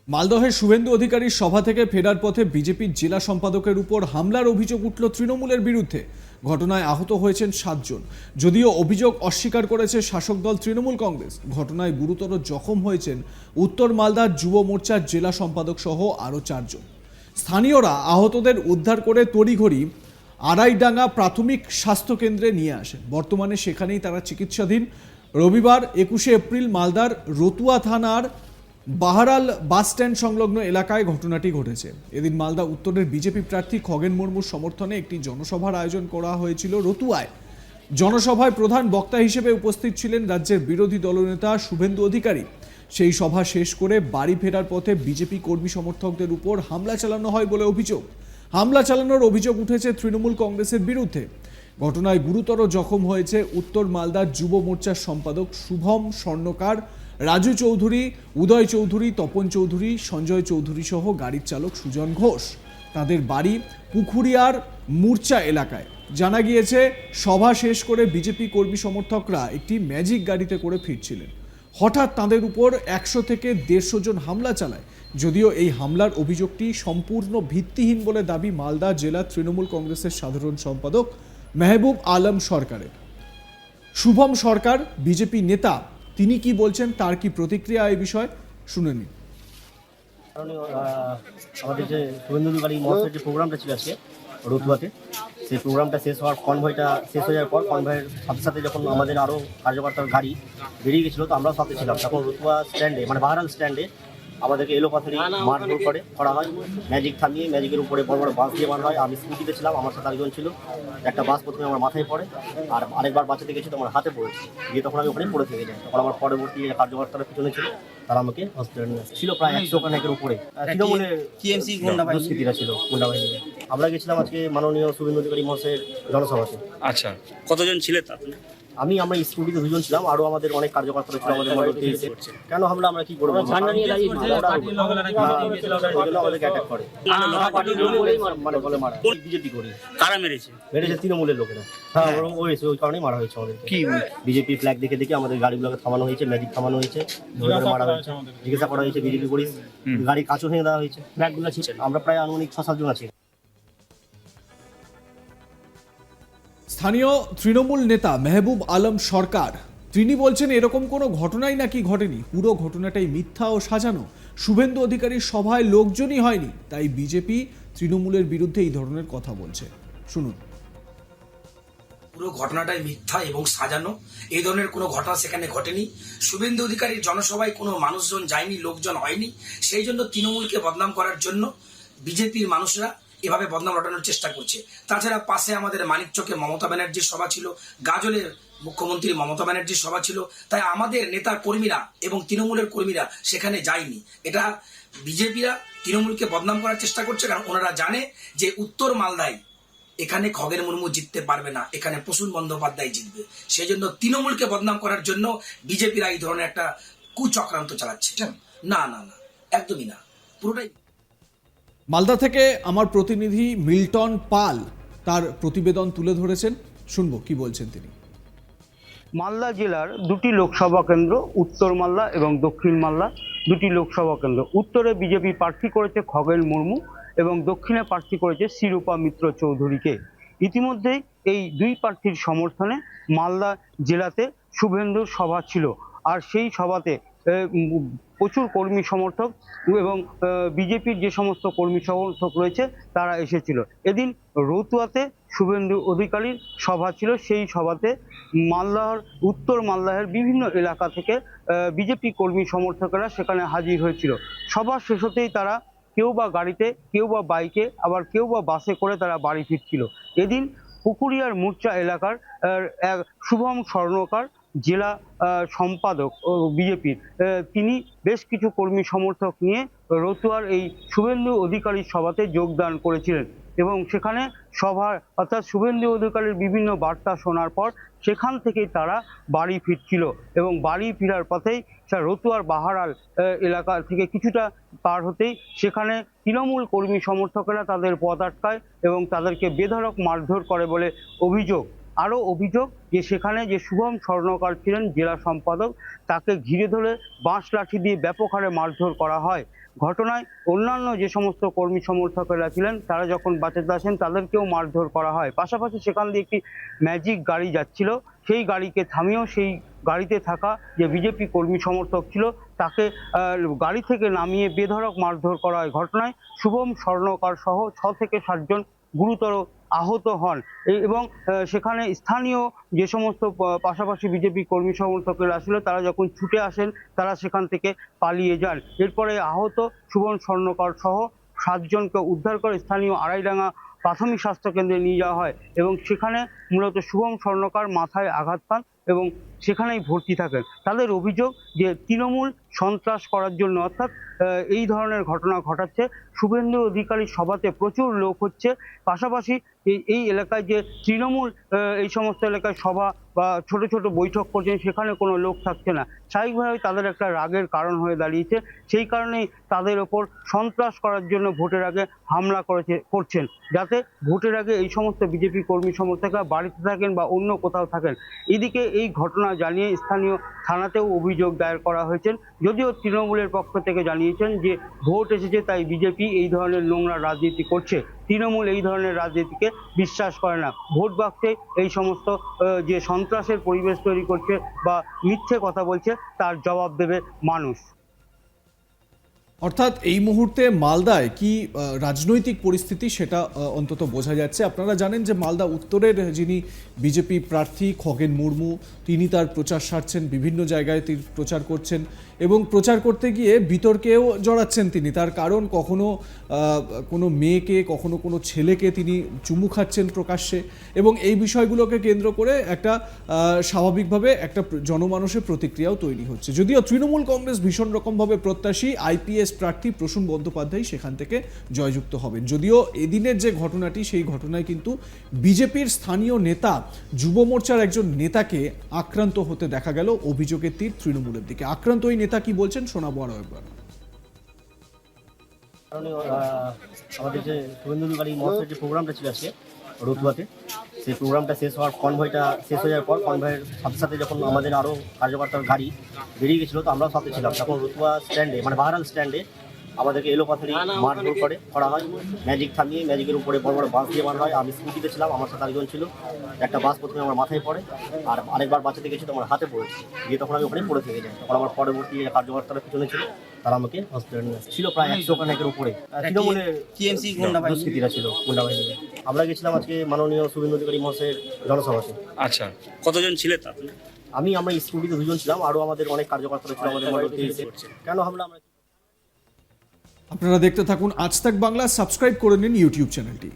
মালদহের শুভেন্দু অধিকারীর সভা থেকে ফেরার পথে বিজেপির জেলা সম্পাদকের উপর হামলার অভিযোগ উঠল তৃণমূলের বিরুদ্ধে। ঘটনায় আহত হয়েছেন 7 জন। যদিও অভিযোগ অস্বীকার করেছে শাসক দল তৃণমূল কংগ্রেস। ঘটনায় গুরুতর জখম হয়েছেন উত্তর মালদার যুব মোর্চার জেলা সম্পাদক সহ আরও 4 জন। স্থানীয়রা আহতদের উদ্ধার করে তড়িঘড়ি আড়াইডাঙ্গা প্রাথমিক স্বাস্থ্য কেন্দ্রে নিয়ে আসেন। বর্তমানে সেখানেই তারা চিকিৎসাধীন। রবিবার 21শে এপ্রিল মালদার রতুয়া থানার বাহারাল বাস স্ট্যান্ড সংলগ্ন এলাকায় ঘটনাটি ঘটেছে। এদিন মালদা উত্তরের বিজেপি প্রার্থী খগেন মুর্মুর সমর্থনে একটি জনসভার আয়োজন করা হয়েছিল রতুয়ায়। জনসভায় প্রধান বক্তা হিসেবে উপস্থিত ছিলেন রাজ্যের বিরোধী দলনেতা শুভেন্দু অধিকারী। সেই সভা শেষ করে বাড়ি ফেরার পথে বিজেপি কর্মী সমর্থকদের উপর হামলা চালানো হয় বলে অভিযোগ। হামলা চালানোর অভিযোগ উঠেছে তৃণমূল কংগ্রেসের বিরুদ্ধে। ঘটনায় গুরুতর জখম হয়েছে উত্তর মালদার যুব মোর্চার সম্পাদক শুভম স্বর্ণকার, রাজু চৌধুরী, উদয় চৌধুরী, তপন চৌধুরী, সঞ্জয় চৌধুরী সহ গাড়ির চালক সুজন ঘোষ। তাদের বাড়ি পুকুরিয়ার মূর্চা এলাকায়। জানা গিয়েছে, সভা শেষ করে বিজেপি কর্মী সমর্থকরা একটি ম্যাজিক গাড়িতে করে ফিরছিলেন। হঠাৎ তাদের উপর 100 থেকে 150 জন হামলা চালায়। যদিও এই হামলার অভিযোগটি সম্পূর্ণ ভিত্তিহীন বলে দাবি মালদা জেলা তৃণমূল কংগ্রেসের সাধারণ সম্পাদক মেহবুব আলম সরকারের। শুভম সরকার বিজেপি নেতা, তিনি কি বলছেন, তার কি প্রতিক্রিয়া এই বিষয়ে শুনে নিন। আমাদের যে শুভেন্দু অধিকারী মহাশয়ের যে প্রোগ্রামটা ছিল আজকে রতুয়াতে, সেই প্রোগ্রামটা শেষ হওয়ার কনভয়টা শেষ হয়ে যাওয়ার পর কনভয়ের সাথে সাথে যখন আমাদের আরও কার্যকর্তার গাড়ি বেরিয়ে গেছিলো, তো আমরাও সাথে ছিলাম। তখন রতুয়া স্ট্যান্ডে মানে বাহারাল স্ট্যান্ডে আমাদেরকে এলোপাথারি মারধর করা হয়। ম্যাজিক থামিয়ে ম্যাজিকের উপরে বড় বড় বাস দিয়ে মারা হয়। আমি স্কুটিতে ছিলাম, আমার সাথে আরেকজন ছিল। একটা বাস প্রথমে আমার মাথায় পড়ে, আর আরেকবার বাঁচাতে গেছি তো আমার হাতে পড়েছে, গিয়ে তখন আমি ওখানে পড়ে থেকে যাই। তখন আমার পরবর্তী কার্যকর্তারা পিছনে ছিল, তারা আমাকে হসপিটালে নিয়ে আসে। ছিল প্রায় 100 খানেকের উপরে তৃণমূলের দুষ্কৃতীরা ছিল, গুন্ডা বাহিনী। আমরা গেছিলাম আজকে মাননীয় শুভেন্দু অধিকারী মহাশয়ের জনসভাতে। আচ্ছা, কতজন ছিলেন আপনি? আমরা স্কুটিতে 2 জন ছিলাম, আরও আমাদের অনেক কার্যকর্তারা ছিল আমাদের মধ্যে। কেন আমরা কি করবো, আমাদেরকে অ্যাটাক করে মানে বলে মারা। বিজেপি করি। কারা মেরেছে? তৃণমূলের লোকেরা। হ্যাঁ, ওই কারণেই মারা হয়েছে আমাদের। কি বিজেপি ফ্ল্যাগ দেখে দেখে আমাদের গাড়িগুলোকে থামানো হয়েছে, ম্যাজিক থামানো হয়েছে, মারা হয়েছে, জিজ্ঞাসা করা হয়েছে বিজেপি করি, গাড়ি কাঁচও ভেঙে দেওয়া হয়েছে। ফ্ল্যাগগুলো ছিল, আমরা প্রায় আনুমানিক 6-7 জন আছি। স্থানীয় তৃণমূল নেতা মেহবুব আলম সরকার, তিনি বলছেন এরকম কোনো ঘটনাই নাকি ঘটেনি, পুরো ঘটনাটাই মিথ্যা ও সাজানো। শুভেন্দু অধিকারীর সভায় লোকজনই হয়নি, তাই বিজেপি তৃণমূলের বিরুদ্ধে এই ধরনের কথা বলছে। শুনুন। পুরো ঘটনাটাই মিথ্যা এবং সাজানো। এই ধরনের কোনো ঘটনা সেখানে ঘটেনি। শুভেন্দু অধিকারীর জনসভায় কোনো মানুষজন যায়নি, লোকজন হয়নি। সেই জন্য তৃণমূলকে বদনাম করার জন্য বিজেপির মানুষরা এভাবে বদনাম রটানোর চেষ্টা করছে। তাছাড়া পাশে আমাদের মানিকচকে মমতা ব্যানার্জির সভা ছিল, গাজলের মুখ্যমন্ত্রী মমতা ব্যানার্জির সভা ছিল, তাই আমাদের নেতা কর্মীরা এবং তৃণমূলের কর্মীরা সেখানে যায়নি। এটা বিজেপিরা তৃণমূলকে বদনাম করার চেষ্টা করছে, কারণ ওনারা জানে যে উত্তর মালদায় এখানে খগেন মুর্মু জিততে পারবে না, এখানে প্রসূন বন্দ্যোপাধ্যায় জিতবে। সেই জন্য তৃণমূলকে বদনাম করার জন্য বিজেপিরা এই ধরনের একটা কুচক্রান্ত চালাচ্ছে। না না না, একদমই না, পুরোটাই। মালদা থেকে আমার প্রতিনিধি মিল্টন পাল তার প্রতিবেদন তুলে ধরেছেন, শুনবো কি বলছেন তিনি। মালদা জেলার 2টি লোকসভা কেন্দ্র, উত্তর মালদা এবং দক্ষিণ মালদা 2টি লোকসভা কেন্দ্র। উত্তরে বিজেপি প্রার্থী করেছে খগেন মুর্মু এবং দক্ষিণে প্রার্থী করেছে শিরূপা মিত্র চৌধুরীকে। ইতিমধ্যেই এই 2 প্রার্থীর সমর্থনে মালদা জেলাতে শুভেন্দুর সভা ছিল, আর সেই সভাতে প্রচুর কর্মী সমর্থক এবং বিজেপির যে সমস্ত কর্মী সমর্থক রয়েছে তারা এসেছিল। এদিন রতুয়াতে শুভেন্দু অধিকারীর সভা ছিল। সেই সভাতে মালদার উত্তর মালদাহের বিভিন্ন এলাকা থেকে বিজেপি কর্মী সমর্থকেরা সেখানে হাজির হয়েছিল। সভা শেষ হতেই তারা কেউ বা গাড়িতে, কেউ বা বাইকে, আবার কেউ বা বাসে করে তারা বাড়ি ফিরছিল। এদিন পুকুরিয়ার মূর্চা এলাকার শুভম স্বর্ণকার, জেলা সম্পাদক বিজেপির, তিনি বেশ কিছু কর্মী সমর্থক নিয়ে রতুয়ার এই শুভেন্দু অধিকারীর সভাতে যোগদান করেছিলেন এবং সেখানে সভার অর্থাৎ শুভেন্দু অধিকারীর বিভিন্ন বার্তা শোনার পর সেখান থেকেই তারা বাড়ি ফিরছিল এবং বাড়ি ফেরার পথেই রতুয়ার বাহারাল এলাকা থেকে কিছুটা পার হতেই সেখানে তৃণমূল কর্মী সমর্থকেরা তাদের পথ আটকায় এবং তাদেরকে বেধড়ক মারধর করে বলে অভিযোগ। আরও অভিযোগ যে সেখানে যে শুভম স্বর্ণকার ছিলেন জেলা সম্পাদক, তাকে ঘিরে ধরে বাঁশ লাঠি দিয়ে ব্যাপক হারে মারধর করা হয়। ঘটনায় অন্যান্য যে সমস্ত কর্মী সমর্থকেরা ছিলেন তারা যখন বাঁচাতে আসেন তাদেরকেও মারধর করা হয়। পাশাপাশি সেখান দিয়ে একটি ম্যাজিক গাড়ি যাচ্ছিল, সেই গাড়িকে থামিয়েও সেই গাড়িতে থাকা যে বিজেপি কর্মী সমর্থক ছিল তাকে গাড়ি থেকে নামিয়ে বেধড়ক মারধর করা হয়। ঘটনায় শুভম স্বর্ণকার সহ 6 থেকে 7 জন গুরুতর আহত হন এবং সেখানে স্থানীয় যে সমস্ত পাশাপাশি বিজেপি কর্মী সমর্থকেরা ছিল তারা যখন ছুটে আসেন তারা সেখান থেকে পালিয়ে যান। এরপরে আহত শুভম স্বর্ণকার সহ 7 জনকে উদ্ধার করে স্থানীয় আড়াইডাঙ্গা প্রাথমিক স্বাস্থ্য কেন্দ্রে নিয়ে যাওয়া হয় এবং সেখানে মূলত শুভম স্বর্ণকার মাথায় আঘাত পান এবং সেখানেই ভর্তি থাকেন। তাদের অভিযোগ যে তৃণমূল সন্ত্রাস করার জন্য অর্থাৎ এই ধরনের ঘটনা ঘটাচ্ছে। শুভেন্দু অধিকারীর সভাতে প্রচুর লোক হচ্ছে, পাশাপাশি এই এলাকায় যে তৃণমূল এই সমস্ত এলাকায় সভা বা ছোট ছোট বৈঠক করছেন সেখানে কোনো লোক থাকছে না, স্বাভাবিকভাবেই তাদের একটা রাগের কারণ হয়ে দাঁড়িয়েছে। সেই কারণেই তাদের ওপর সন্ত্রাস করার জন্য ভোটের আগে হামলা করছেন, যাতে ভোটের আগে এই সমস্ত বিজেপি কর্মী সমর্থকরা বাড়িতে থাকেন বা অন্য কোথাও থাকেন। এদিকে এই ঘটনা জানিয়ে স্থানীয় থানাতেও অভিযোগ দায়ের করা হয়েছে, যদিও তৃণমূলের পক্ষ থেকে জানিয়েছেন যে ভোট এসেছে তাই বিজেপি এই ধরনের নোংরা রাজনীতি করছে। তৃণমূল এই ধরনের রাজনীতিকে বিশ্বাস করে না। ভোট বাক্সে এই সমস্ত যে সন্ত্রাসের পরিবেশ তৈরি করছে বা মিথ্যে কথা বলছে তার জবাব দেবে মানুষ। অর্থাৎ এই মুহূর্তে মালদায় কি রাজনৈতিক পরিস্থিতি সেটা অন্তত বোঝা যাচ্ছে। আপনারা জানেন যে মালদা উত্তরের যিনি বিজেপি প্রার্থী খগেন মুর্মু, তিনি তার প্রচার সারছেন, বিভিন্ন জায়গায় তিনি প্রচার করছেন এবং প্রচার করতে গিয়ে বিতর্কেও জড়াচ্ছেন তিনি। তার কারণ কখনো কোনো মেয়েকে, কখনো কোনো ছেলেকে তিনি চুমু খাচ্ছেন প্রকাশ্যে এবং এই বিষয়গুলোকে কেন্দ্র করে একটা স্বাভাবিকভাবে একটা জনমানসের প্রতিক্রিয়াও তৈরি হচ্ছে। যদিও তৃণমূল কংগ্রেস ভীষণ রকমভাবে প্রত্যাশী আইপিএস প্রার্থী প্রসূন বন্দ্যোপাধ্যায় সেখান থেকে জয়যুক্ত হবেন। যদিও এদিনের যে ঘটনাটি সেই ঘটনায় কিন্তু বিজেপির স্থানীয় নেতা, যুব মোর্চার একজন নেতাকে আক্রান্ত হতে দেখা গেল। অভিযোগের তীর তৃণমূলের দিকে। আক্রান্ত ওই নেতা কি বলছেন শোনাবো আরো একবার। আমাদের যে শুভেন্দু অধিকারী মহাশয়ের যে প্রোগ্রামটা ছিল আজকে রতুয়াতে, সেই প্রোগ্রামটা শেষ হওয়ার কনভয়টা শেষ হয়ে যাওয়ার পর কনভয়ের সাথে সাথে যখন আমাদের আরও কার্যকর্তার গাড়ি বেরিয়ে গেছিলো তো আমরাও সাথে ছিলাম, তখন রতুয়া স্ট্যান্ডে মানে বাহারাল স্ট্যান্ডে আমাদেরকে এলোপাথারি মারধর করা হয়। ম্যাজিক থামিয়ে ম্যাজিকের উপরে বড় বড় বাস দিয়ে মারা হয়। আমি স্কুটিতে ছিলাম, আমার সাথে আরেকজন ছিল। একটা বাস প্রথমে আমার মাথায় পড়ে আর আরেকবার বাঁচাতে গেছি তো আমার হাতে পড়েছে, গিয়ে তখন আমি ওখানে পড়ে থেকে যাই। তখন আমার পরবর্তী কার্যকর্তারা পিছনে ছিল, তারা আমাকে হসপিটালে নিয়ে ছিল প্রায় 100 খানেকের উপরে তৃণমূলের দুষ্কৃতীরা ছিল, গুন্ডাবাহিনী। আমরা গেছিলাম আজকে মাননীয় শুভেন্দু অধিকারী মহাশয়ের জনসভাতে। আচ্ছা, কতজন ছিলেন আপনি? আমরা স্কুটিতে 2 জন ছিলাম, আরও আমাদের অনেক কার্যকর্তারা ছিল আমাদের মধ্যে। কেন হামলা আমরা আপনারা দেখতে থাকুন আজ তাক বাংলা, সাবস্ক্রাইব করে নিন ইউটিউব চ্যানেলটি।